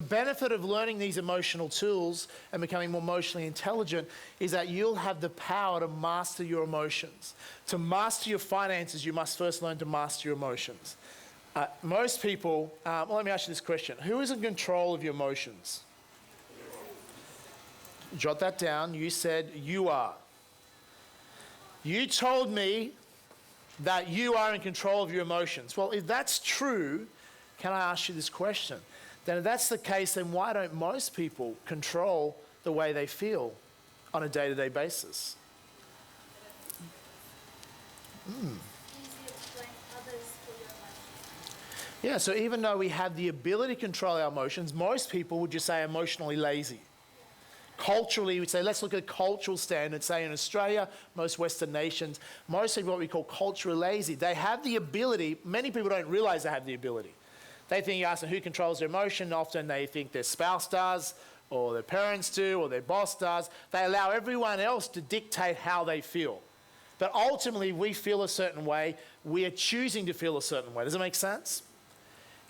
The benefit of learning these emotional tools and becoming more emotionally intelligent is that you'll have the power to master your emotions. To master your finances, you must first learn to master your emotions. Most people, let me ask you this question. Who is in control of your emotions? Jot that down. You said you are. You told me that you are in control of your emotions. Well, if that's true, can I ask you this question? Then if that's the case, then why don't most people control the way they feel on a day-to-day basis? Yeah, so even though we have the ability to control our emotions, most people would just say emotionally lazy. Culturally, we'd say, let's look at cultural standards. Say in Australia, most Western nations, most people what we call culturally lazy. They have the ability, many people don't realize they have the ability. They think you ask them who controls their emotion, often they think their spouse does, or their parents do, or their boss does. They allow everyone else to dictate how they feel. But ultimately, we feel a certain way. We are choosing to feel a certain way. Does it make sense?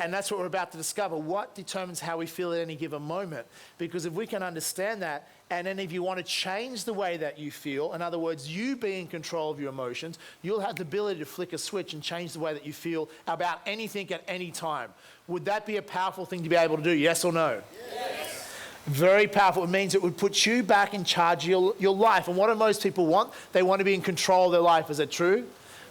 And that's what we're about to discover. What determines how we feel at any given moment? Because if we can understand that, and then if you want to change the way that you feel, in other words, you be in control of your emotions, you'll have the ability to flick a switch and change the way that you feel about anything at any time. Would that be a powerful thing to be able to do? Yes or no? Yes. Very powerful. It means it would put you back in charge of your life. And what do most people want? They want to be in control of their life. Is that true?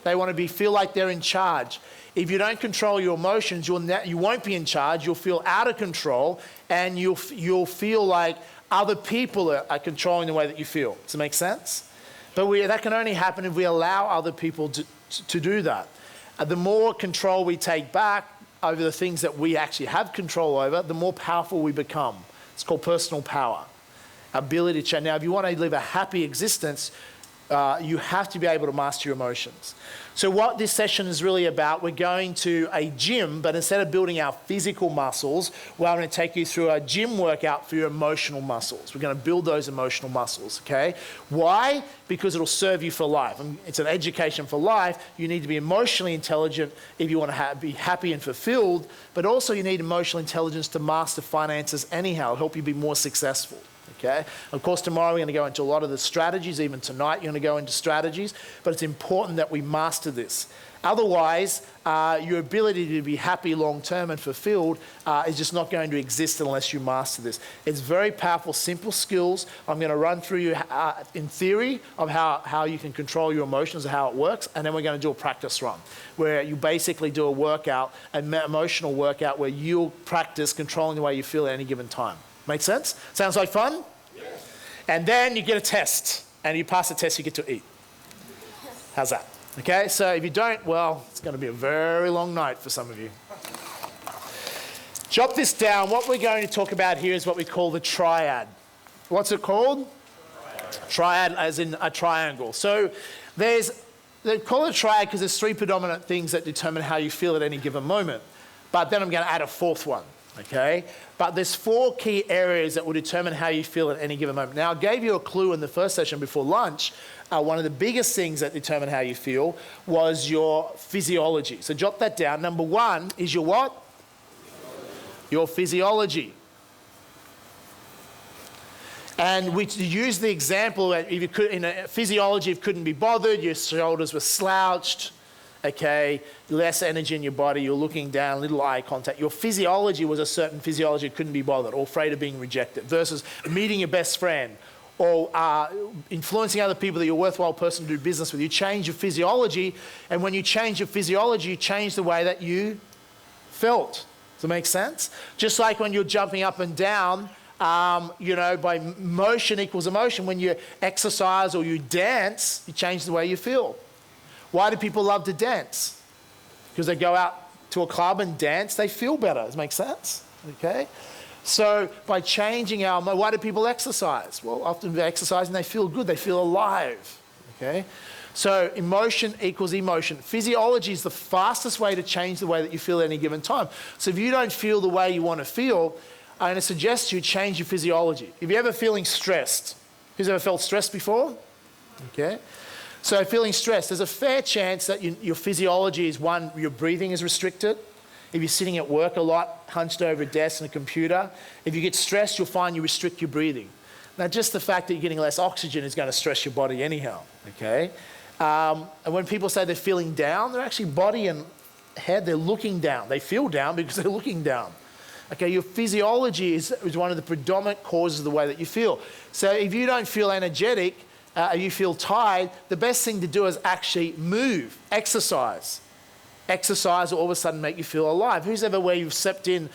They want to feel like they're in charge. If you don't control your emotions, you won't be in charge. You'll feel out of control, and you'll feel like other people are controlling the way that you feel. Does it make sense? But that can only happen if we allow other people to do that. The more control we take back over the things that we actually have control over, the more powerful we become. It's called personal power. Ability to change. Now, if you want to live a happy existence, you have to be able to master your emotions. So what this session is really about, we're going to a gym, but instead of building our physical muscles, we're going to take you through a gym workout for your emotional muscles. We're going to build those emotional muscles, okay? Why? Because it'll serve you for life. It's an education for life. You need to be emotionally intelligent if you want to be happy and fulfilled, but also you need emotional intelligence to master finances anyhow. It'll help you be more successful. Okay? Of course, tomorrow we're going to go into a lot of the strategies. Even tonight, you're going to go into strategies. But it's important that we master this. Otherwise, your ability to be happy long-term and fulfilled is just not going to exist unless you master this. It's very powerful, simple skills. I'm going to run through you in theory of how you can control your emotions and how it works. And then we're going to do a practice run where you basically do a workout, an emotional workout where you'll practice controlling the way you feel at any given time. Make sense? Sounds like fun? Yes. And then you get a test. And if you pass the test, you get to eat. How's that? Okay, so if you don't, well, it's going to be a very long night for some of you. Jot this down. What we're going to talk about here is what we call the triad. What's it called? Triad, as in a triangle. So they call it a triad because there's three predominant things that determine how you feel at any given moment. But then I'm going to add a fourth one. Okay, but there's four key areas that will determine how you feel at any given moment. Now, I gave you a clue in the first session before lunch. One of the biggest things that determine how you feel was your physiology. So jot that down. Number one is your what? Your physiology. And we use the example that if you could, in a physiology, if you couldn't be bothered, your shoulders were slouched. Okay, less energy in your body, you're looking down, little eye contact. Your physiology was a certain physiology, couldn't be bothered, or afraid of being rejected, versus meeting your best friend, or influencing other people that you're a worthwhile person to do business with. You change your physiology, and when you change your physiology, you change the way that you felt. Does that make sense? Just like when you're jumping up and down, by motion equals emotion. When you exercise or you dance, you change the way you feel. Why do people love to dance? Because they go out to a club and dance, they feel better. Does that make sense? Okay? So by changing why do people exercise? Well, often they exercise and they feel good, they feel alive. Okay? So emotion equals emotion. Physiology is the fastest way to change the way that you feel at any given time. So if you don't feel the way you want to feel, I'm going to suggest you change your physiology. If you're ever feeling stressed, who's ever felt stressed before? Okay? So feeling stressed, there's a fair chance that your physiology is one, your breathing is restricted. If you're sitting at work a lot, hunched over a desk and a computer, if you get stressed, you'll find you restrict your breathing. Now, just the fact that you're getting less oxygen is going to stress your body anyhow, okay? And when people say they're feeling down, they're actually body and head, they're looking down. They feel down because they're looking down. Okay, your physiology is one of the predominant causes of the way that you feel. So if you don't feel energetic, you feel tired, the best thing to do is actually move, exercise. Exercise will all of a sudden make you feel alive. Who's ever where you've slept in,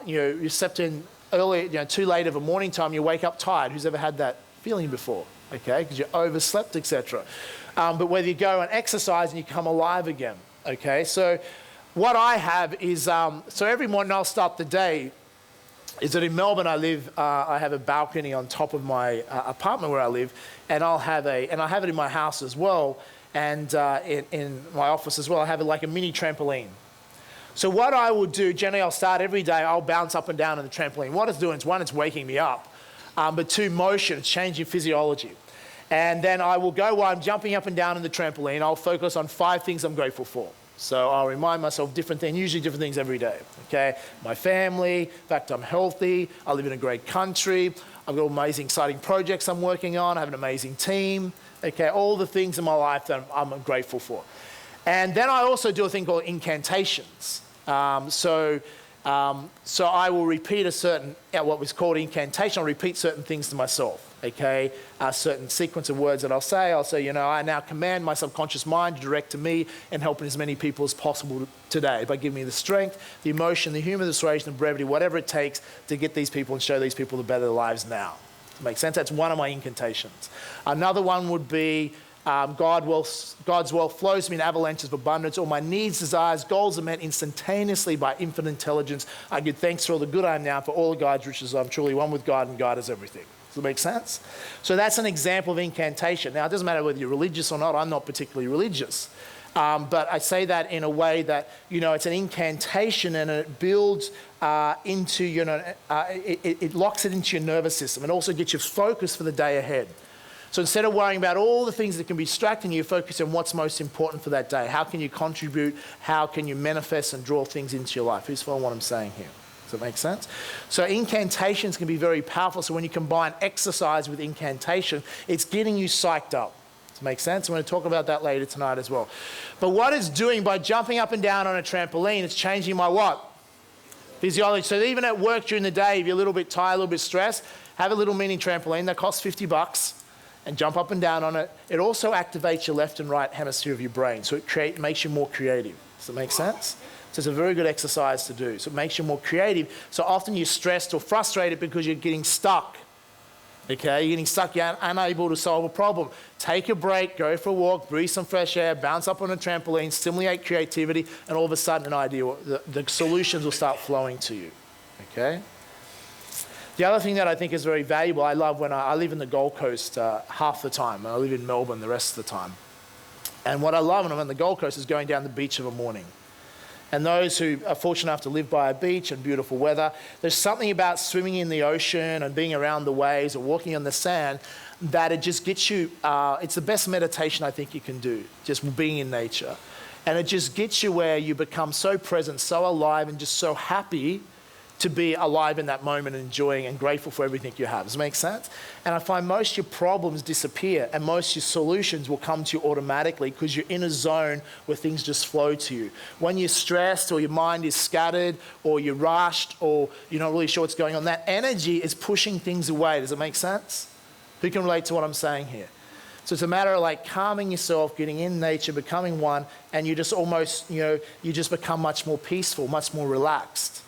you slept in early, too late of a morning time, you wake up tired? Who's ever had that feeling before? Okay, because you overslept, etc. But whether you go and exercise and you come alive again. Okay, so what I have is, so every morning I'll start the day, is that in Melbourne I live, I have a balcony on top of my apartment where I live, and I have it in my house as well, and in my office as well, I have like a mini trampoline. So what I will do, generally I'll start every day, I'll bounce up and down on the trampoline. What it's doing is, one, it's waking me up, but two, motion, it's changing physiology. And then I will go, while I'm jumping up and down on the trampoline, I'll focus on 5 things I'm grateful for. So I'll remind myself different things, usually different things every day, okay? My family, in fact, I'm healthy, I live in a great country, I've got amazing, exciting projects I'm working on, I have an amazing team, okay? All the things in my life that I'm grateful for. And then I also do a thing called incantations. So I will repeat what was called incantation. I'll repeat certain things to myself, okay? A certain sequence of words that I'll say, I now command my subconscious mind to direct to me and helping as many people as possible today by giving me the strength, the emotion, the humor, the persuasion, the brevity, whatever it takes to get these people and show these people the better lives now. Does that make sense? That's one of my incantations. Another one would be, God's wealth flows to me in avalanches of abundance. All my needs, desires, goals are met instantaneously by infinite intelligence. I give thanks for all the good I am now, for all of God's riches. I'm truly one with God, and God is everything. Does that make sense? So that's an example of incantation. Now, it doesn't matter whether you're religious or not. I'm not particularly religious. But I say that in a way that, it's an incantation, and it builds into, it locks it into your nervous system. It also gets you focused for the day ahead. So instead of worrying about all the things that can be distracting you, focus on what's most important for that day. How can you contribute? How can you manifest and draw things into your life? Who's following what I'm saying here? Does that make sense? So incantations can be very powerful. So when you combine exercise with incantation, it's getting you psyched up. Does that make sense? I'm going to talk about that later tonight as well. But what it's doing by jumping up and down on a trampoline, it's changing my what? Physiology. So even at work during the day, if you're a little bit tired, a little bit stressed, have a little mini trampoline that costs $50. And jump up and down on it. It also activates your left and right hemisphere of your brain, so it makes you more creative. Does that make sense? So it's a very good exercise to do. So it makes you more creative. So often you're stressed or frustrated because you're getting stuck. Okay, you're getting stuck, you're unable to solve a problem. Take a break, go for a walk, breathe some fresh air, bounce up on a trampoline, stimulate creativity, and all of a sudden the solutions will start flowing to you. Okay? The other thing that I think is very valuable, I love when I live in the Gold Coast half the time, and I live in Melbourne the rest of the time. And what I love when I'm on the Gold Coast is going down the beach of a morning. And those who are fortunate enough to live by a beach and beautiful weather, there's something about swimming in the ocean and being around the waves or walking on the sand that it just gets you, it's the best meditation I think you can do, just being in nature. And it just gets you where you become so present, so alive, and just so happy to be alive in that moment and enjoying and grateful for everything you have. Does it make sense? And I find most of your problems disappear and most of your solutions will come to you automatically because you're in a zone where things just flow to you. When you're stressed or your mind is scattered or you're rushed or you're not really sure what's going on, that energy is pushing things away. Does it make sense? Who can relate to what I'm saying here? So it's a matter of like calming yourself, getting in nature, becoming one, and you just almost, you just become much more peaceful, much more relaxed.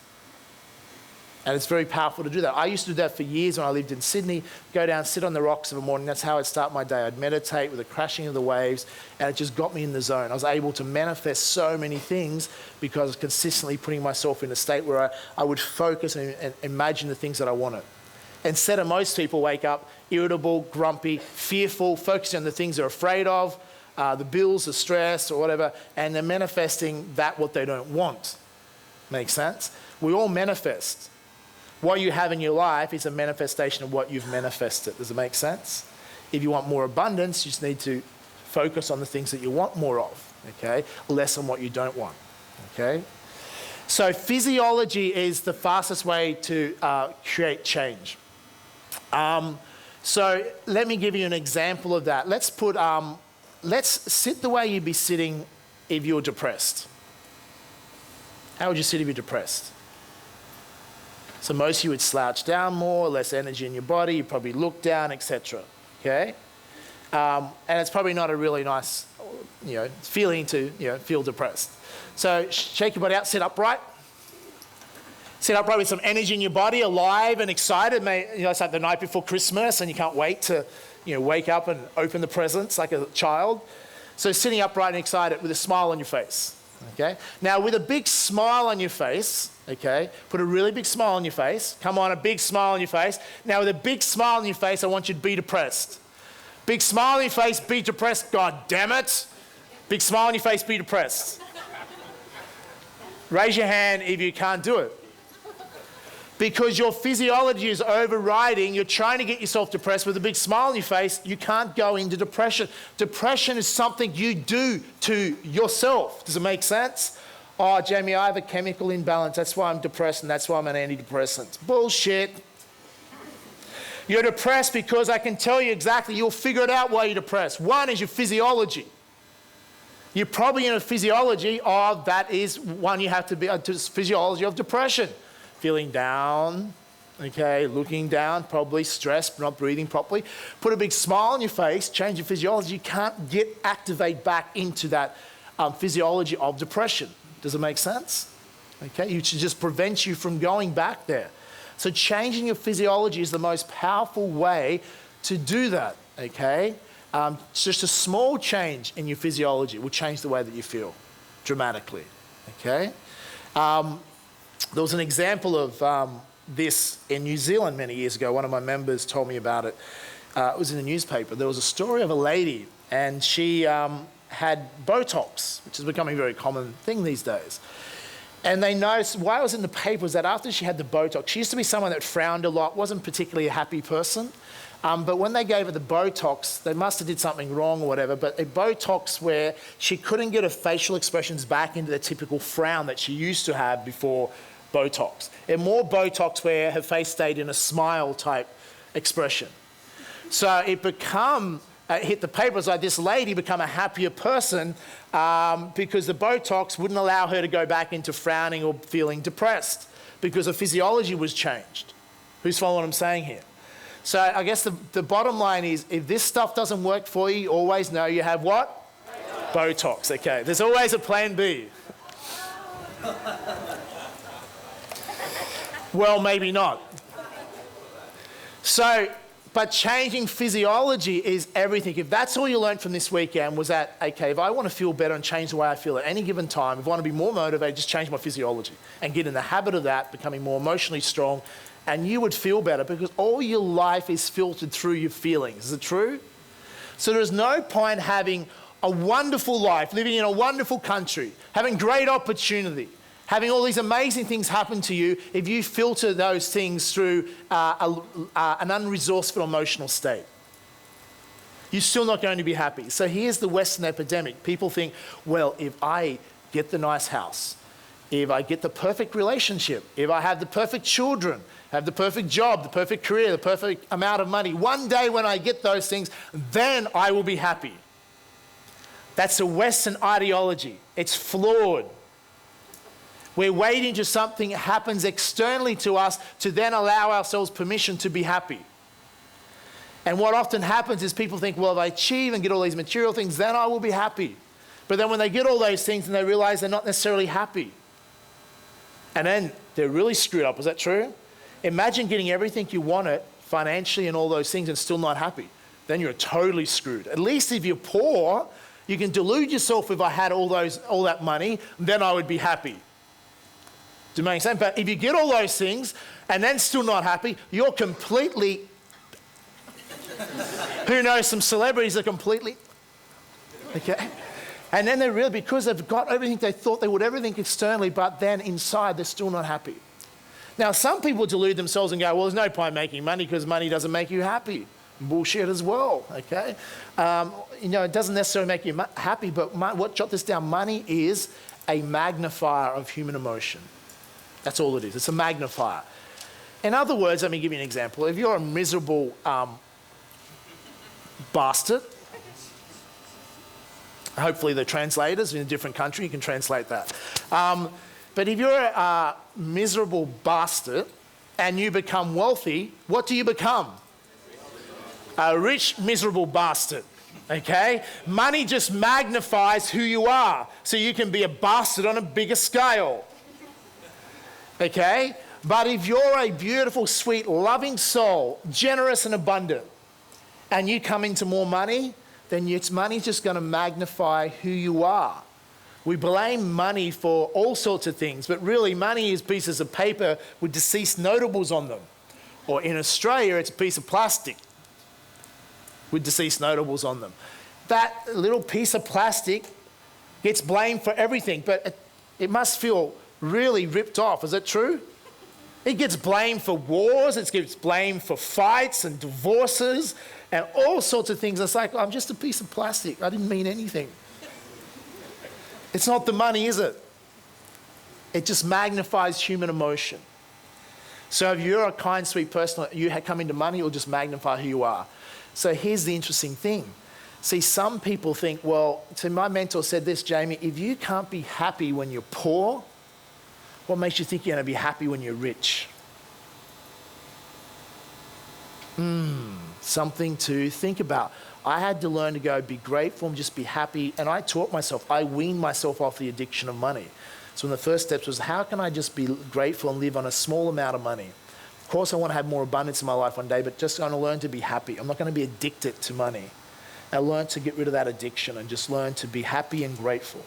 And it's very powerful to do that. I used to do that for years when I lived in Sydney, go down, sit on the rocks in the morning. That's how I'd start my day. I'd meditate with the crashing of the waves, and it just got me in the zone. I was able to manifest so many things because I was consistently putting myself in a state where I would focus and imagine the things that I wanted. Instead of most people wake up irritable, grumpy, fearful, focusing on the things they're afraid of, the bills, the stress, or whatever, and they're manifesting what they don't want. Make sense? We all manifest. What you have in your life is a manifestation of what you've manifested. Does it make sense? If you want more abundance, you just need to focus on the things that you want more of, okay? Less on what you don't want, okay? So physiology is the fastest way to create change. So let me give you an example of that. Let's sit the way you'd be sitting if you were depressed. How would you sit if you're depressed? So most of you would slouch down more, less energy in your body, you probably look down, etc. Okay? And it's probably not a really nice, feeling to, feel depressed. So shake your body out, sit upright. Sit upright with some energy in your body, alive and excited. It's like the night before Christmas and you can't wait to, wake up and open the presents like a child. So sitting upright and excited with a smile on your face. Okay? Now with a big smile on your face, okay, put a really big smile on your face. Come on, a big smile on your face. Now with a big smile on your face, I want you to be depressed. Big smile on your face, be depressed. God damn it. Big smile on your face, be depressed. Raise your hand if you can't do it. Because your physiology is overriding, you're trying to get yourself depressed with a big smile on your face, you can't go into depression. Depression is something you do to yourself. Does it make sense? Oh, Jamie, I have a chemical imbalance. That's why I'm depressed and that's why I'm on antidepressants. Bullshit. You're depressed because I can tell you exactly, you'll figure it out why you're depressed. One is your physiology. You're probably in a physiology of, that is one you have to be, physiology of depression. Feeling down, okay, looking down, probably stressed, not breathing properly. Put a big smile on your face, change your physiology. You can't activate back into that physiology of depression. Does it make sense? Okay, it should just prevent you from going back there. So changing your physiology is the most powerful way to do that, okay? Just a small change in your physiology will change the way that you feel dramatically, okay? There was an example of this in New Zealand many years ago. One of my members told me about it. It was in the newspaper. There was a story of a lady and she had Botox, which is becoming a very common thing these days. And they noticed, why it was in the paper was that after she had the Botox, she used to be someone that frowned a lot, wasn't particularly a happy person. But when they gave her the Botox, they must have did something wrong or whatever, but a Botox where she couldn't get her facial expressions back into the typical frown that she used to have before Botox. And more Botox where her face stayed in a smile type expression. So it hit the papers like this lady became a happier person because the Botox wouldn't allow her to go back into frowning or feeling depressed because her physiology was changed. Who's following what I'm saying here? So I guess the bottom line is, if this stuff doesn't work for you, always know you have what? Botox, okay. There's always a plan B. Well, maybe not. So, but changing physiology is everything. If that's all you learned from this weekend was that, okay, if I want to feel better and change the way I feel at any given time, if I want to be more motivated, just change my physiology and get in the habit of that, becoming more emotionally strong, and you would feel better because all your life is filtered through your feelings. Is it true? So there's no point having a wonderful life, living in a wonderful country, having great opportunity, having all these amazing things happen to you if you filter those things through an unresourceful emotional state. You're still not going to be happy. So here's the Western epidemic. People think, well, if I get the nice house, if I get the perfect relationship, if I have the perfect children, have the perfect job, the perfect career, the perfect amount of money, one day when I get those things, then I will be happy. That's a Western ideology. It's flawed. We're waiting till something happens externally to us to then allow ourselves permission to be happy. And what often happens is people think, well, if I achieve and get all these material things, then I will be happy. But then when they get all those things and they realize they're not necessarily happy, and then they're really screwed up. Is that true? Imagine getting everything you wanted financially and all those things and still not happy. Then you're totally screwed. At least if you're poor, you can delude yourself, if I had all that money, then I would be happy. Do you make sense? But if you get all those things and then still not happy, you're completely... Who knows, some celebrities are completely... Okay? And then they're really, because they've got everything, they thought they would everything externally, but then inside they're still not happy. Now, some people delude themselves and go, well, there's no point making money because money doesn't make you happy. Bullshit as well, okay? It doesn't necessarily make you happy, but jot this down, money is a magnifier of human emotion. That's all it is. It's a magnifier. In other words, let me give you an example. If you're a miserable bastard, hopefully the translators in a different country, you can translate that. But if you're a miserable bastard and you become wealthy, what do you become? A rich, miserable bastard. Okay? Money just magnifies who you are, so you can be a bastard on a bigger scale. Okay? But if you're a beautiful, sweet, loving soul, generous and abundant, and you come into more money, then money's just going to magnify who you are. We blame money for all sorts of things, but really money is pieces of paper with deceased notables on them. Or in Australia, it's a piece of plastic with deceased notables on them. That little piece of plastic gets blamed for everything, but it must feel really ripped off. Is that true? It gets blamed for wars, it gets blamed for fights and divorces and all sorts of things. It's like, I'm just a piece of plastic. I didn't mean anything. It's not the money, is it? It just magnifies human emotion. So if you're a kind, sweet person, you come into money, it will just magnify who you are. So here's the interesting thing. See, some people think, well, so my mentor said this, Jamie, if you can't be happy when you're poor, what makes you think you're going to be happy when you're rich? Something to think about. I had to learn to go be grateful and just be happy. And I taught myself, I weaned myself off the addiction of money. So one of the first steps was, how can I just be grateful and live on a small amount of money? Of course, I want to have more abundance in my life one day, but just going to learn to be happy. I'm not going to be addicted to money. I learned to get rid of that addiction and just learn to be happy and grateful.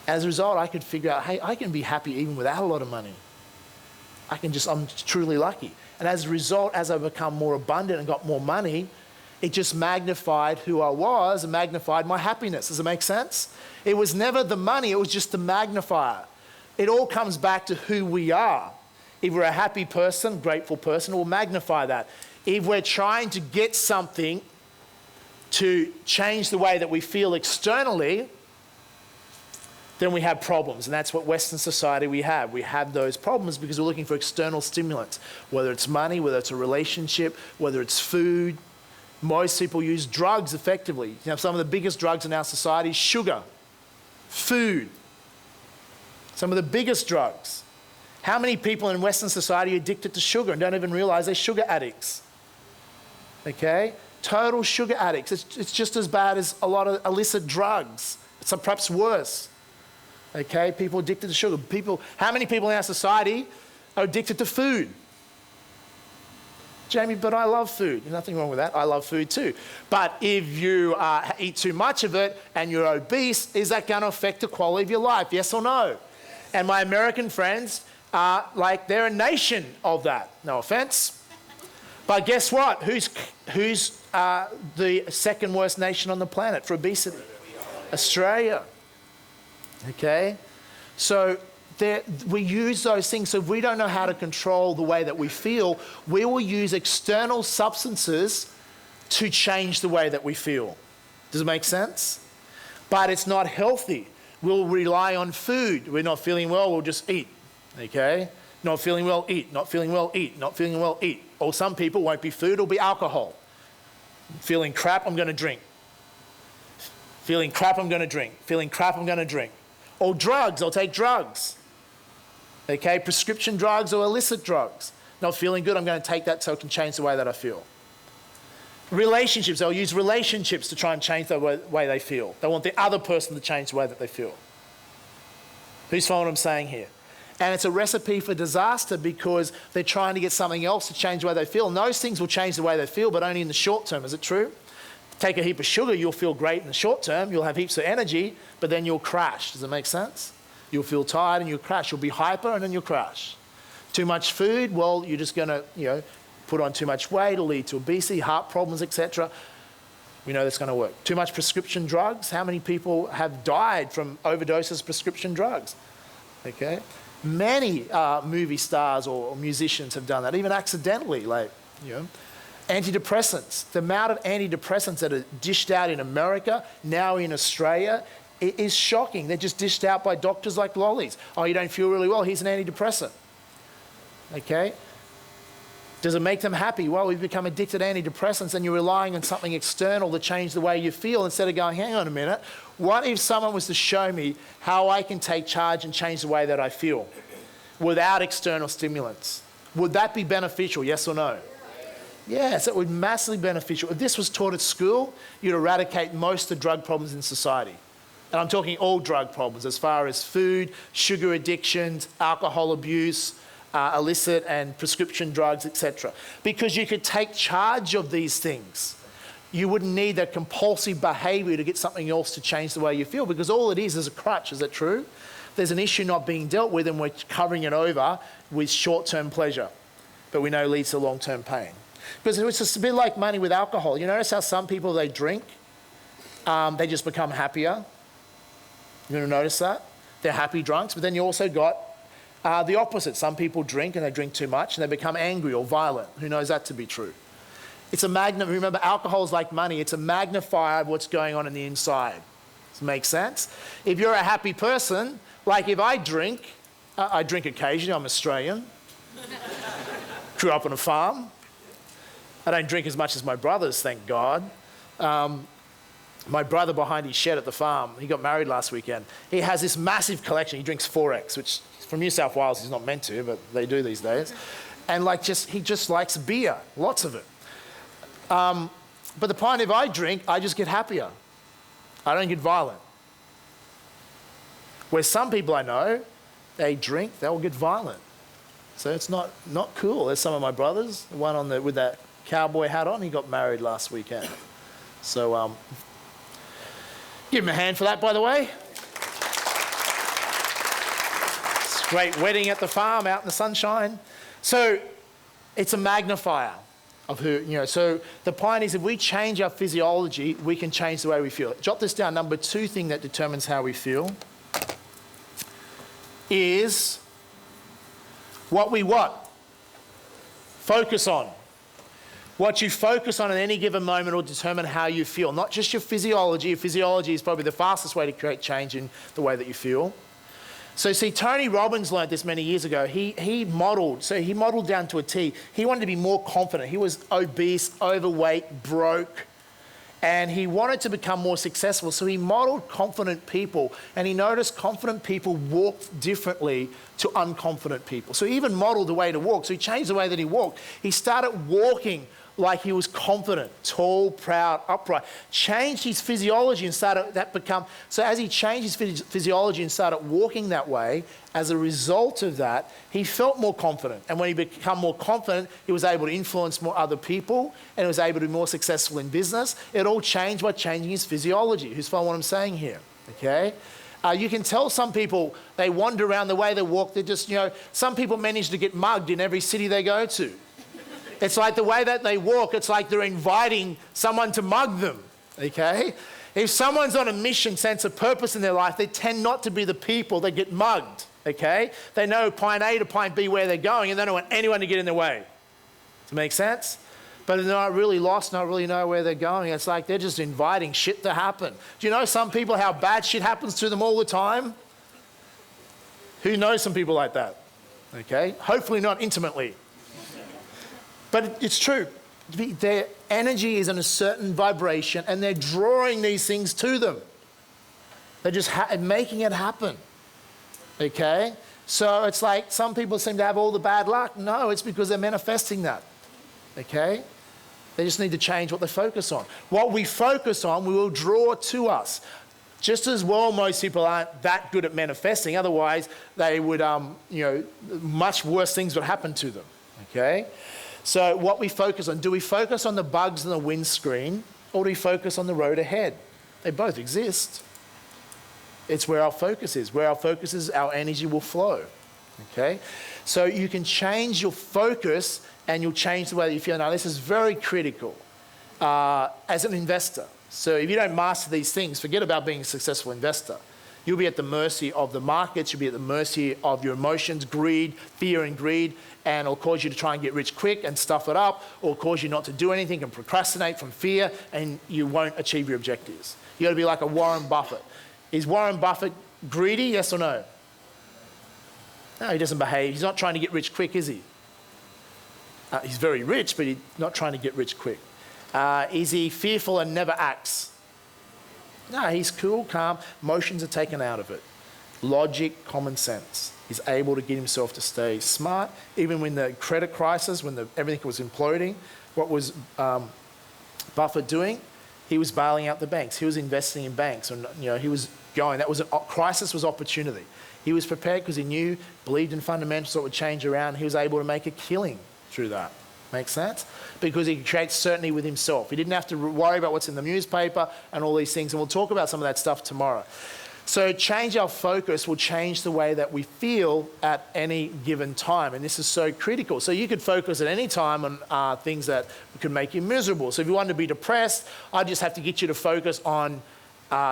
As a result, I could figure out, hey, I can be happy even without a lot of money. I'm truly lucky. And as a result, as I become more abundant and got more money, it just magnified who I was and magnified my happiness. Does it make sense? It was never the money, it was just the magnifier. It all comes back to who we are. If we're a happy person, grateful person, it will magnify that. If we're trying to get something to change the way that we feel externally, then we have problems. And that's what Western society we have. We have those problems because we're looking for external stimulants, whether it's money, whether it's a relationship, whether it's food. Most people use drugs effectively. You know, some of the biggest drugs in our society is sugar, food. Some of the biggest drugs. How many people in Western society are addicted to sugar and don't even realize they're sugar addicts? Okay? Total sugar addicts. It's just as bad as a lot of illicit drugs. It's perhaps worse. Okay? People addicted to sugar. How many people in our society are addicted to food? Jamie, but I love food. There's nothing wrong with that. I love food too. But if you eat too much of it and you're obese, is that going to affect the quality of your life? Yes or no? And my American friends, they're a nation of that. No offense. But guess what? Who's the second worst nation on the planet for obesity? Australia. Okay? So we use those things. So if we don't know how to control the way that we feel, we will use external substances to change the way that we feel. Does it make sense? But it's not healthy. We'll rely on food. We're not feeling well, we'll just eat. Okay? Not feeling well, eat. Not feeling well, eat. Not feeling well, eat. Or some people won't be food, it'll be alcohol. Feeling crap, I'm going to drink. Feeling crap, I'm going to drink. Feeling crap, I'm going to drink. Or drugs, I'll take drugs. Okay, prescription drugs or illicit drugs. Not feeling good, I'm going to take that so it can change the way that I feel. Relationships, they'll use relationships to try and change the way they feel. They want the other person to change the way that they feel. Who's following what I'm saying here? And it's a recipe for disaster because they're trying to get something else to change the way they feel. And those things will change the way they feel, but only in the short term. Is it true? Take a heap of sugar, you'll feel great in the short term. You'll have heaps of energy, but then you'll crash. Does it make sense? You'll feel tired and you'll crash. You'll be hyper and then you'll crash. Too much food, well, you're just going to, put on too much weight. It'll lead to obesity, heart problems, etc. We know that's going to work. Too much prescription drugs. How many people have died from overdoses of prescription drugs? Okay. Many movie stars or musicians have done that, even accidentally, Antidepressants. The amount of antidepressants that are dished out in America, now in Australia, It is shocking. They're just dished out by doctors like lollies. Oh, you don't feel really well, here's an antidepressant. Okay? Does it make them happy? Well, we've become addicted to antidepressants and you're relying on something external to change the way you feel instead of going, hang on a minute, what if someone was to show me how I can take charge and change the way that I feel without external stimulants? Would that be beneficial, yes or no? Yes, it would be massively beneficial. If this was taught at school, you'd eradicate most of the drug problems in society. And I'm talking all drug problems as far as food, sugar addictions, alcohol abuse, illicit and prescription drugs, etc. Because you could take charge of these things. You wouldn't need that compulsive behavior to get something else to change the way you feel, because all it is a crutch. Is that true? There's an issue not being dealt with and we're covering it over with short-term pleasure, but we know leads to long-term pain. Because it's just a bit like money with alcohol. You notice how some people, they drink, they just become happier? You're going to notice that? They're happy drunks, but then you also got the opposite. Some people drink and they drink too much and they become angry or violent. Who knows that to be true? It's a remember, alcohol is like money. It's a magnifier of what's going on in the inside. Does it make sense? If you're a happy person, like if I drink occasionally, I'm Australian. Grew up on a farm. I don't drink as much as my brothers, thank God. My brother behind his shed at the farm, he got married last weekend. He has this massive collection. He drinks 4X, which from New South Wales he's not meant to, but they do these days. And he just likes beer, lots of it. But the point, if I drink, I just get happier. I don't get violent. Where some people I know, they drink, they'll get violent. So it's not cool. There's some of my brothers, the one with that cowboy hat on, he got married last weekend. So give him a hand for that, by the way. It's a great wedding at the farm out in the sunshine. So it's a magnifier of who, so the point is, if we change our physiology, we can change the way we feel. Jot this down. Number 2 thing that determines how we feel is what we focus on. What you focus on at any given moment will determine how you feel. Not just your physiology. Your physiology is probably the fastest way to create change in the way that you feel. So see, Tony Robbins learned this many years ago. He modeled down to a T. He wanted to be more confident. He was obese, overweight, broke, and he wanted to become more successful. So he modeled confident people, and he noticed confident people walked differently to unconfident people. So he even modeled the way to walk. So he changed the way that he walked. He started walking like he was confident, tall, proud, upright. Changed his physiology and so as he changed his physiology and started walking that way, as a result of that, he felt more confident. And when he became more confident, he was able to influence more other people and he was able to be more successful in business. It all changed by changing his physiology. Who's following what I'm saying here? Okay? You can tell some people, they wander around the way they walk. They're just, some people manage to get mugged in every city they go to. It's like the way that they walk, it's like they're inviting someone to mug them, okay? If someone's on a mission, sense of purpose in their life, they tend not to be the people that get mugged, okay? They know point A to point B where they're going and they don't want anyone to get in their way. Does it make sense? But they're not really lost, not really know where they're going. It's like they're just inviting shit to happen. Do you know some people, how bad shit happens to them all the time? Who knows some people like that? Okay? Hopefully not intimately. But it's true. Their energy is in a certain vibration and they're drawing these things to them. They're just making it happen. Okay? So it's like some people seem to have all the bad luck. No, it's because they're manifesting that. Okay? They just need to change what they focus on. What we focus on, we will draw to us. Just as well, most people aren't that good at manifesting. Otherwise, they would, much worse things would happen to them. Okay? So what we focus on, do we focus on the bugs in the windscreen or do we focus on the road ahead? They both exist. It's where our focus is. Where our focus is, our energy will flow. Okay? So you can change your focus and you'll change the way that you feel. Now, this is very critical as an investor. So if you don't master these things, forget about being a successful investor. You'll be at the mercy of the markets. You'll be at the mercy of your emotions, greed, fear and greed, and it'll cause you to try and get rich quick and stuff it up, or cause you not to do anything and procrastinate from fear, and you won't achieve your objectives. You've got to be like a Warren Buffett. Is Warren Buffett greedy, yes or no? No, he doesn't behave. He's not trying to get rich quick, is he? He's very rich, but he's not trying to get rich quick. Is he fearful and never acts? No, he's cool, calm. Emotions are taken out of it. Logic, common sense. He's able to get himself to stay smart. Even when the credit crisis, when everything was imploding, what was Buffett doing? He was bailing out the banks. He was investing in banks. And, he was going. That was a crisis was opportunity. He was prepared because he knew, believed in fundamentals that would change around. He was able to make a killing through that. Make sense? Because he creates certainty with himself. He didn't have to worry about what's in the newspaper and all these things. And we'll talk about some of that stuff tomorrow. So change our focus will change the way that we feel at any given time. And this is so critical. So you could focus at any time on things that could make you miserable. So if you want to be depressed, I just have to get you to focus on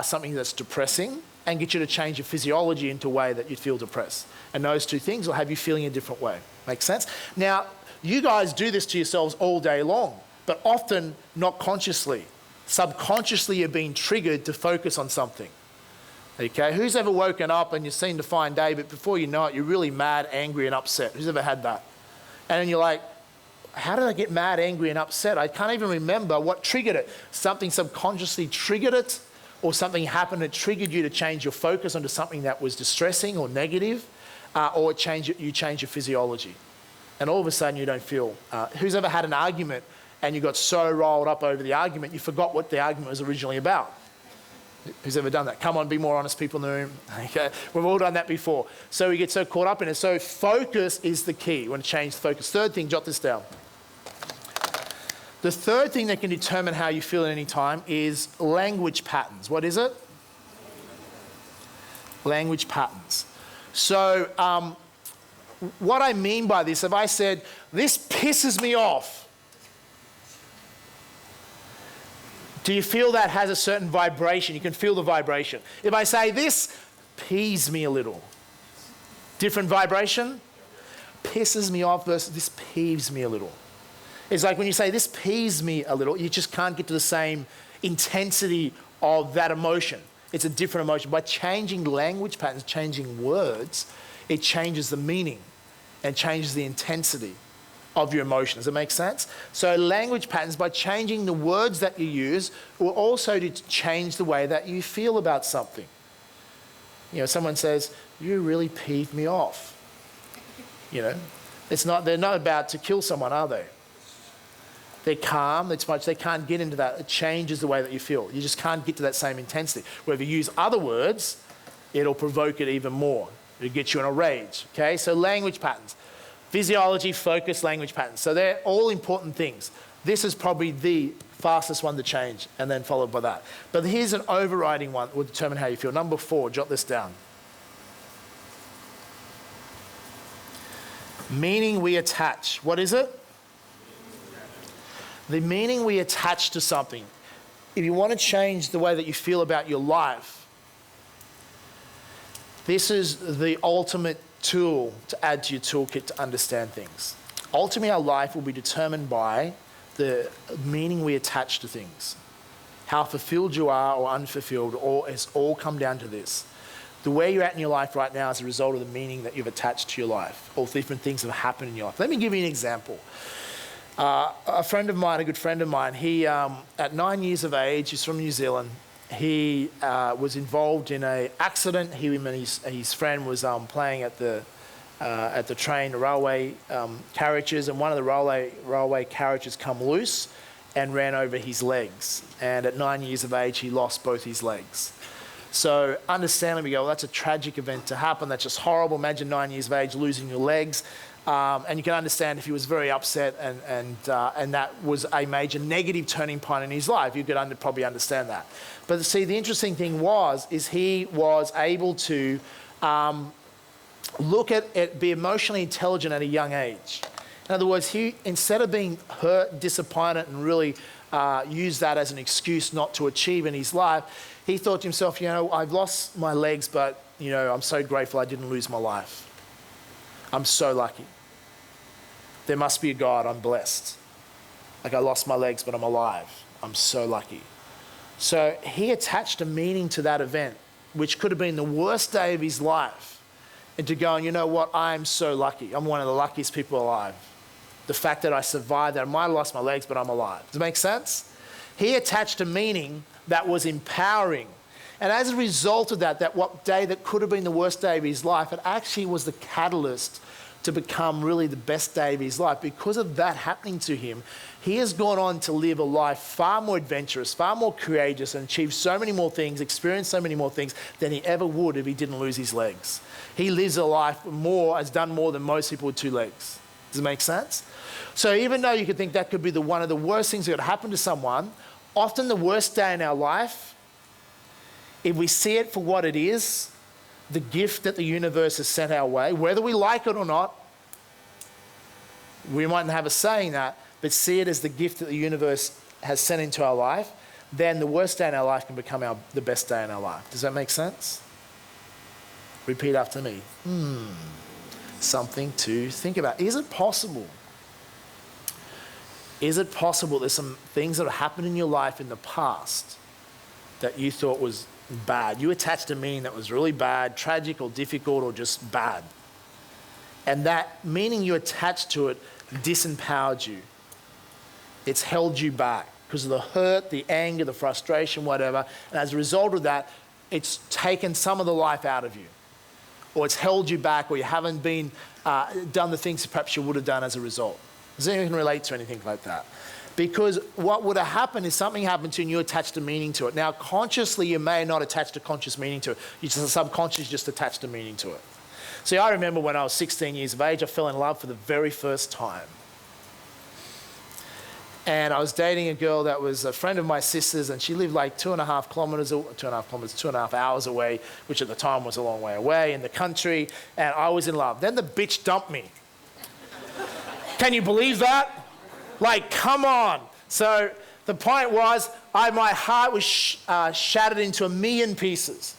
something that's depressing and get you to change your physiology into a way that you feel depressed. And those two things will have you feeling a different way. Make sense? Now, you guys do this to yourselves all day long, but often not consciously. Subconsciously, you're being triggered to focus on something. Okay, who's ever woken up and you've seen the fine day, but before you know it, you're really mad, angry, and upset? Who's ever had that? And then you're like, how did I get mad, angry, and upset? I can't even remember what triggered it. Something subconsciously triggered it, or something happened that triggered you to change your focus onto something that was distressing or negative, or you change your physiology. And all of a sudden you don't feel. Who's ever had an argument and you got so rolled up over the argument, you forgot what the argument was originally about? Who's ever done that? Come on, be more honest people in the room. Okay, we've all done that before. So we get so caught up in it. So focus is the key. You want to change the focus. Third thing, jot this down. The third thing that can determine how you feel at any time is language patterns. What is it? Language patterns. So what I mean by this, if I said, this pisses me off, do you feel that has a certain vibration? You can feel the vibration. If I say, this peeves me a little, different vibration? Pisses me off versus this peeves me a little. It's like when you say, this peeves me a little, you just can't get to the same intensity of that emotion. It's a different emotion. By changing language patterns, changing words, it changes the meaning and changes the intensity of your emotion. Does it make sense? So language patterns, by changing the words that you use, will also change the way that you feel about something. Someone says, you really peeved me off. They're not about to kill someone, are they? They're calm, they can't get into that. It changes the way that you feel. You just can't get to that same intensity. Where if you use other words, it'll provoke it even more. It'll get you in a rage, okay? So language patterns. Physiology, focus, language patterns. So they're all important things. This is probably the fastest one to change, and then followed by that. But here's an overriding one that will determine how you feel. Number 4, jot this down. Meaning we attach. What is it? The meaning we attach to something. If you want to change the way that you feel about your life, this is the ultimate tool to add to your toolkit to understand things. Ultimately, our life will be determined by the meaning we attach to things. How fulfilled you are or unfulfilled, it's all come down to this. The way you're at in your life right now is a result of the meaning that you've attached to your life. All different things have happened in your life. Let me give you an example. A friend of mine, a good friend of mine, he, at 9 years of age, he's from New Zealand, he was involved in an accident. He and his friend was playing at the train railway carriages, and one of the railway carriages come loose and ran over his legs. And at 9 years of age, he lost both his legs. So understandably, we go, well, that's a tragic event to happen. That's just horrible. Imagine 9 years of age losing your legs. And you can understand if he was very upset and that was a major negative turning point in his life, you could probably understand that. But see, the interesting thing is he was able to look at it, be emotionally intelligent at a young age. In other words, he, instead of being hurt, disappointed, and really use that as an excuse not to achieve in his life, he thought to himself, I've lost my legs, but, I'm so grateful I didn't lose my life. I'm so lucky. There must be a God, I'm blessed. Like I lost my legs, but I'm alive. I'm so lucky. So he attached a meaning to that event which could have been the worst day of his life, into going, you know what, I'm so lucky. I'm one of the luckiest people alive. The fact that I survived that, I might have lost my legs, but I'm alive. Does it make sense? He attached a meaning that was empowering. And as a result of that what day that could have been the worst day of his life, it actually was the catalyst to become really the best day of his life. Because of that happening to him, he has gone on to live a life far more adventurous, far more courageous, and achieve so many more things, experience so many more things than he ever would if he didn't lose his legs. He lives a life has done more than most people with 2 legs. Does it make sense? So even though you could think that could be one of the worst things that could happen to someone, often the worst day in our life, if we see it for what it is, the gift that the universe has sent our way, whether we like it or not, we mightn't have a say in that, but see it as the gift that the universe has sent into our life, then the worst day in our life can become the best day in our life. Does that make sense? Repeat after me. Something to think about. Is it possible? Is it possible there's some things that have happened in your life in the past that you thought was bad? You attached a meaning that was really bad, tragic or difficult or just bad. And that meaning you attached to it disempowered you. It's held you back because of the hurt, the anger, the frustration, whatever. And as a result of that, it's taken some of the life out of you. Or it's held you back, or you haven't done the things perhaps you would have done as a result. Does anyone relate to anything like that? Because what would have happened is something happened to you and you attached a meaning to it. Now, consciously, you may not attach a conscious meaning to it. You subconsciously just attached a meaning to it. See, I remember when I was 16 years of age, I fell in love for the very first time. And I was dating a girl that was a friend of my sister's, and she lived like 2.5 hours away, which at the time was a long way away in the country, and I was in love. Then the bitch dumped me. Can you believe that? Like, come on. So the point was, my heart was shattered into 1,000,000 pieces.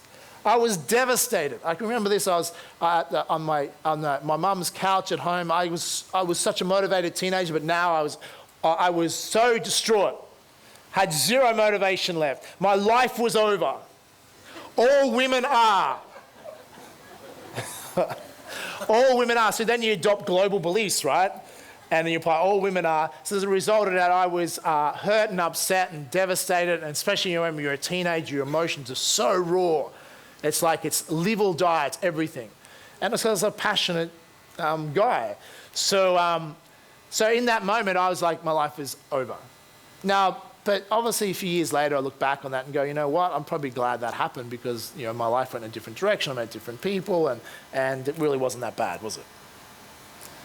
I was devastated. I can remember this. I was on my mum's couch at home. I was such a motivated teenager, but now I was so distraught. Had zero motivation left. My life was over. All women are. All women are. So then you adopt global beliefs, right? And then you apply all women are. So as a result of that, I was hurt and upset and devastated. And especially when you're a teenager, your emotions are so raw. It's like it's live or die. It's everything. And it's because I was a passionate guy. So in that moment, I was like, my life is over. Now, but obviously a few years later, I look back on that and go, you know what? I'm probably glad that happened because, you know, my life went in a different direction. I met different people and it really wasn't that bad, was it?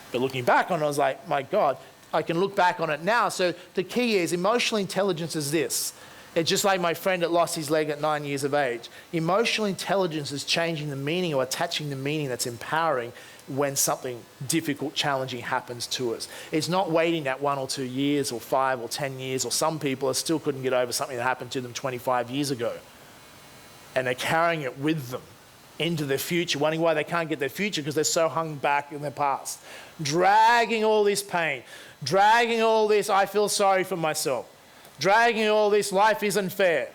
But looking back on it, I was like, my God, I can look back on it now. So the key is emotional intelligence is this. It's just like my friend that lost his leg at 9 years of age. Emotional intelligence is changing the meaning or attaching the meaning that's empowering when something difficult, challenging happens to us. It's not waiting that 1 or 2 years or 5 or 10 years, or some people still couldn't get over something that happened to them 25 years ago. And they're carrying it with them into their future, wondering why they can't get their future because they're so hung back in their past. Dragging all this pain, dragging all this, I feel sorry for myself, dragging all this, life isn't fair,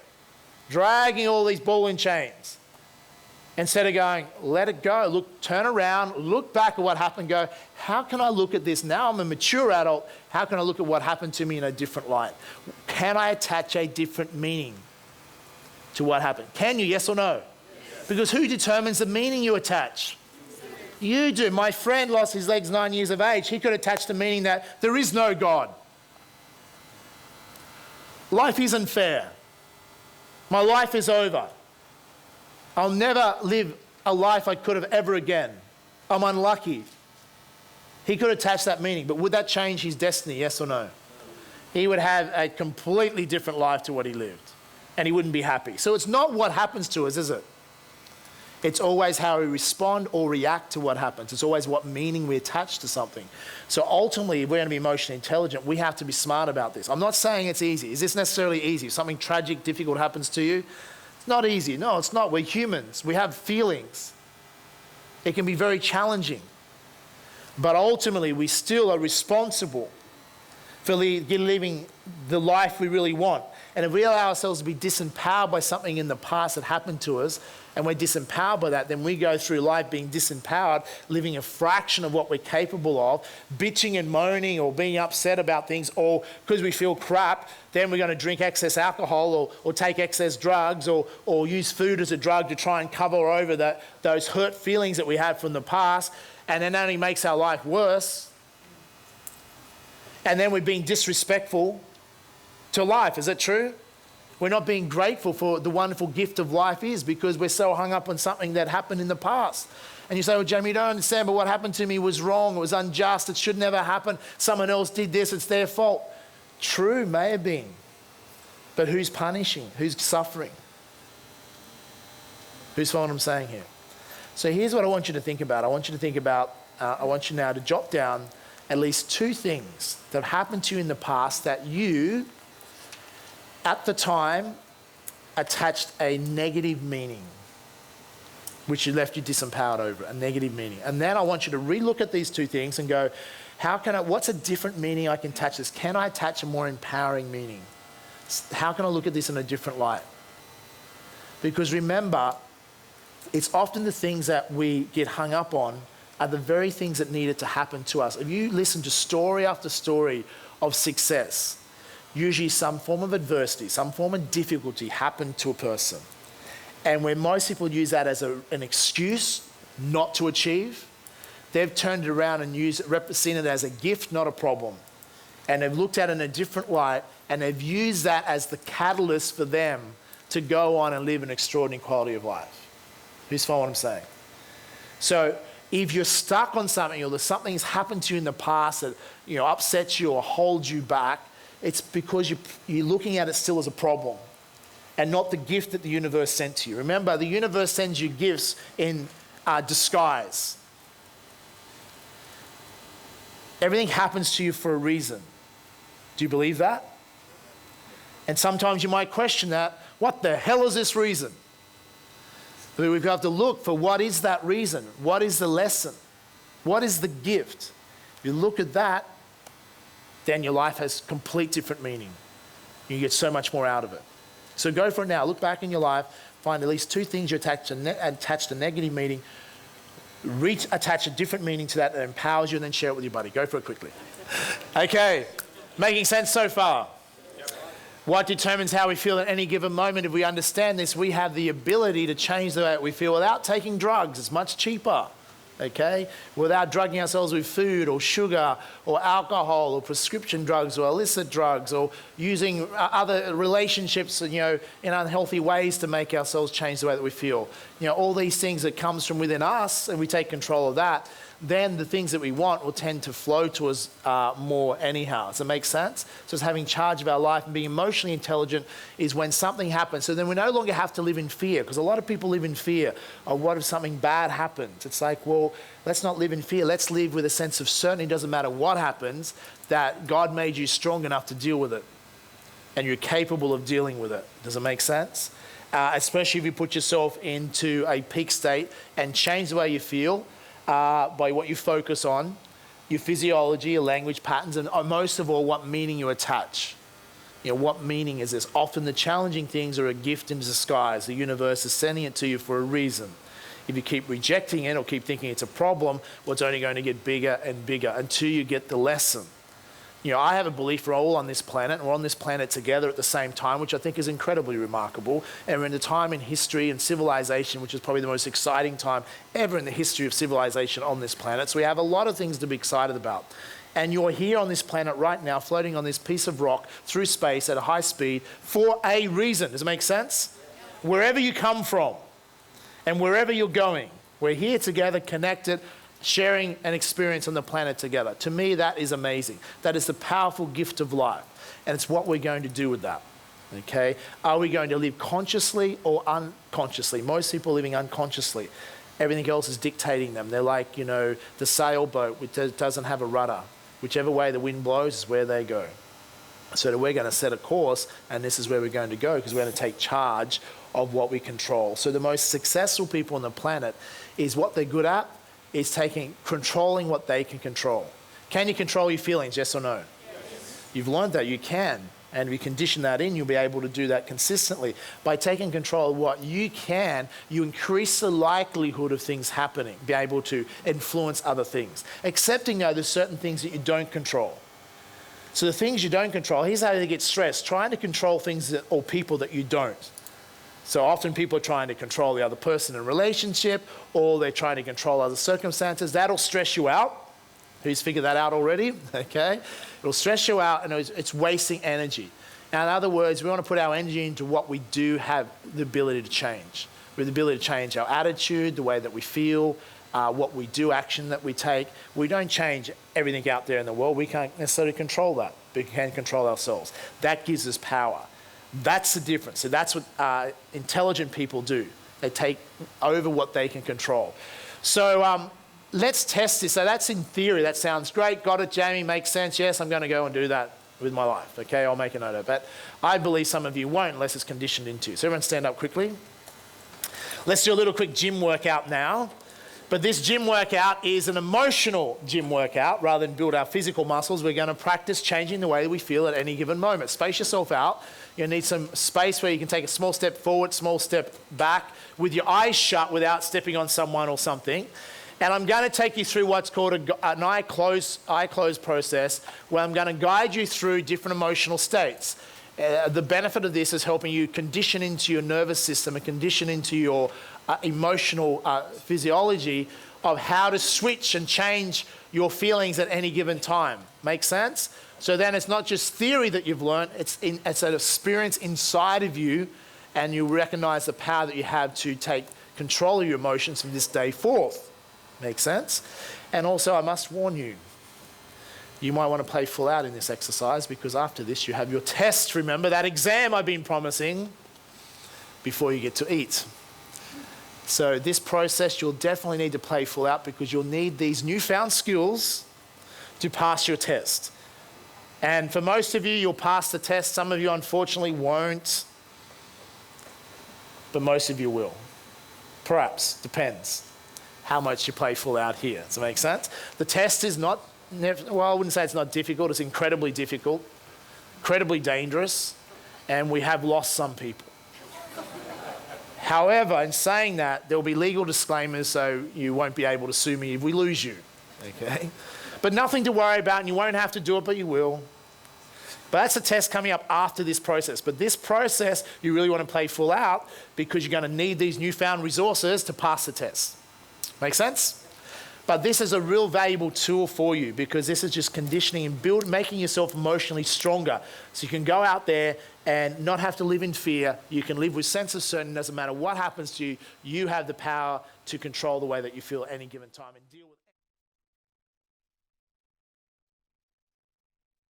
dragging all these ball and chains. Instead of going, let it go, look, turn around, look back at what happened, go, how can I look at this? Now I'm a mature adult, how can I look at what happened to me in a different light? Can I attach a different meaning to what happened? Can you, yes or no? Yes. Because who determines the meaning you attach? You do. My friend lost his legs 9 years of age. He could attach the meaning that there is no God. Life isn't fair. My life is over. I'll never live a life I could have ever again. I'm unlucky. He could attach that meaning, but would that change his destiny, yes or no? He would have a completely different life to what he lived, and he wouldn't be happy. So it's not what happens to us, is it? It's always how we respond or react to what happens. It's always what meaning we attach to something. So ultimately, if we're going to be emotionally intelligent, we have to be smart about this. I'm not saying it's easy. Is this necessarily easy? If something tragic, difficult happens to you, it's not easy. No, it's not. We're humans. We have feelings. It can be very challenging. But ultimately, we still are responsible for living the life we really want. And if we allow ourselves to be disempowered by something in the past that happened to us, and we're disempowered by that, then we go through life being disempowered, living a fraction of what we're capable of, bitching and moaning or being upset about things, or because we feel crap, then we're going to drink excess alcohol or take excess drugs or use food as a drug to try and cover over those hurt feelings that we had from the past, and it only makes our life worse. And then we're being disrespectful to life. Is that true? We're not being grateful for the wonderful gift of life is because we're so hung up on something that happened in the past. And you say, well, Jamie, you don't understand, but what happened to me was wrong. It was unjust. It should never happen. Someone else did this. It's their fault. True, may have been. But who's punishing? Who's suffering? Who's following what I'm saying here? So here's what I want you to think about. I want you now to jot down at least 2 things that happened to you in the past that you, at the time, attached a negative meaning, which you left you disempowered over, a negative meaning. And then I want you to relook at these 2 things and go, what's a different meaning I can attach this? Can I attach a more empowering meaning? How can I look at this in a different light? Because remember, it's often the things that we get hung up on are the very things that needed to happen to us. If you listen to story after story of success, usually some form of adversity, some form of difficulty happened to a person. And where most people use that as an excuse not to achieve, they've turned it around and seen it as a gift, not a problem. And they've looked at it in a different light, and they've used that as the catalyst for them to go on and live an extraordinary quality of life. Who's following what I'm saying? So if you're stuck on something, or there's something's happened to you in the past that upsets you or holds you back, it's because you're looking at it still as a problem and not the gift that the universe sent to you. Remember, the universe sends you gifts in disguise. Everything happens to you for a reason. Do you believe that? And sometimes you might question that. What the hell is this reason? But we've got to look for what is that reason? What is the lesson? What is the gift? If you look at that, then your life has complete different meaning. You get so much more out of it. So go for it now. Look back in your life. Find at least 2 things you attached a negative meaning. Attach a different meaning to that empowers you, and then share it with your buddy. Go for it quickly. Okay. Making sense so far? What determines how we feel at any given moment? If we understand this, we have the ability to change the way we feel without taking drugs. It's much cheaper. Okay? Without drugging ourselves with food or sugar or alcohol or prescription drugs or illicit drugs or using other relationships, in unhealthy ways to make ourselves change the way that we feel. All these things that comes from within us, and we take control of that, then the things that we want will tend to flow to us more anyhow. Does that make sense? So it's having charge of our life and being emotionally intelligent is when something happens. So then we no longer have to live in fear, because a lot of people live in fear of what if something bad happens. It's like, well, let's not live in fear. Let's live with a sense of certainty. It doesn't matter what happens, that God made you strong enough to deal with it. And you're capable of dealing with it. Does it make sense? Especially if you put yourself into a peak state and change the way you feel, by what you focus on, your physiology, your language patterns, and most of all, what meaning you attach. What meaning is this? Often the challenging things are a gift in disguise. The universe is sending it to you for a reason. If you keep rejecting it or keep thinking it's a problem, well, it's only going to get bigger and bigger until you get the lesson. I have a belief we're all on this planet, and we're on this planet together at the same time, which I think is incredibly remarkable. And we're in a time in history and civilization, which is probably the most exciting time ever in the history of civilization on this planet. So we have a lot of things to be excited about. And you're here on this planet right now, floating on this piece of rock through space at a high speed for a reason. Does it make sense? Wherever you come from and wherever you're going, we're here together, connected, sharing an experience on the planet together. To me, that is amazing. That is the powerful gift of life. And it's what we're going to do with that. Okay? Are we going to live consciously or unconsciously? Most people are living unconsciously. Everything else is dictating them. They're like, the sailboat which doesn't have a rudder. Whichever way the wind blows is where they go. So we're going to set a course, and this is where we're going to go, because we're going to take charge of what we control. So the most successful people on the planet is what they're good at, is controlling what they can control. Can you control your feelings, yes or no? Yes. You've learned that you can. And if you condition that in, you'll be able to do that consistently. By taking control of what you can, you increase the likelihood of things happening, be able to influence other things. Accepting, though, there's certain things that you don't control. So the things you don't control, here's how you get stressed, trying to control things or people that you don't. So often people are trying to control the other person in a relationship, or they're trying to control other circumstances. That'll stress you out. Who's figured that out already? Okay. It'll stress you out, and it's wasting energy. Now, in other words, we want to put our energy into what we do have the ability to change. We have the ability to change our attitude, the way that we feel, what we do, action that we take. We don't change everything out there in the world. We can't necessarily control that, but we can control ourselves. That gives us power. That's the difference. So that's what intelligent people do. They take over what they can control. So let's test this. So that's in theory. That sounds great. Got it, Jamie? Makes sense. Yes, I'm going to go and do that with my life. Okay, I'll make a note of it. But I believe some of you won't unless it's conditioned into you. So everyone stand up quickly. Let's do a little quick gym workout now. But this gym workout is an emotional gym workout rather than build our physical muscles. We're going to practice changing the way that we feel at any given moment. Space yourself out. You need some space where you can take a small step forward, small step back with your eyes shut without stepping on someone or something. And I'm going to take you through what's called an eye close process, where I'm going to guide you through different emotional states. The benefit of this is helping you condition into your nervous system and condition into your emotional physiology of how to switch and change your feelings at any given time. Make sense? So then it's not just theory that you've learned, it's an experience inside of you, and you recognize the power that you have to take control of your emotions from this day forth. Make sense? And also, I must warn you, you might want to play full out in this exercise, because after this you have your test. Remember that exam I've been promising before you get to eat. So this process, you'll definitely need to play full out, because you'll need these newfound skills to pass your test. And for most of you, you'll pass the test. Some of you, unfortunately, won't. But most of you will. Perhaps. Depends how much you play full out here. Does that make sense? The test is not, well, I wouldn't say it's not difficult. It's incredibly difficult, incredibly dangerous, and we have lost some people. However, in saying that, there will be legal disclaimers, so you won't be able to sue me if we lose you. Okay? But nothing to worry about, and you won't have to do it, but you will. But that's a test coming up after this process. But this process, you really want to play full out, because you're going to need these newfound resources to pass the test. Make sense? But this is a real valuable tool for you, because this is just conditioning and making yourself emotionally stronger. So you can go out there and not have to live in fear. You can live with sense of certainty. Doesn't matter what happens to you, you have the power to control the way that you feel at any given time.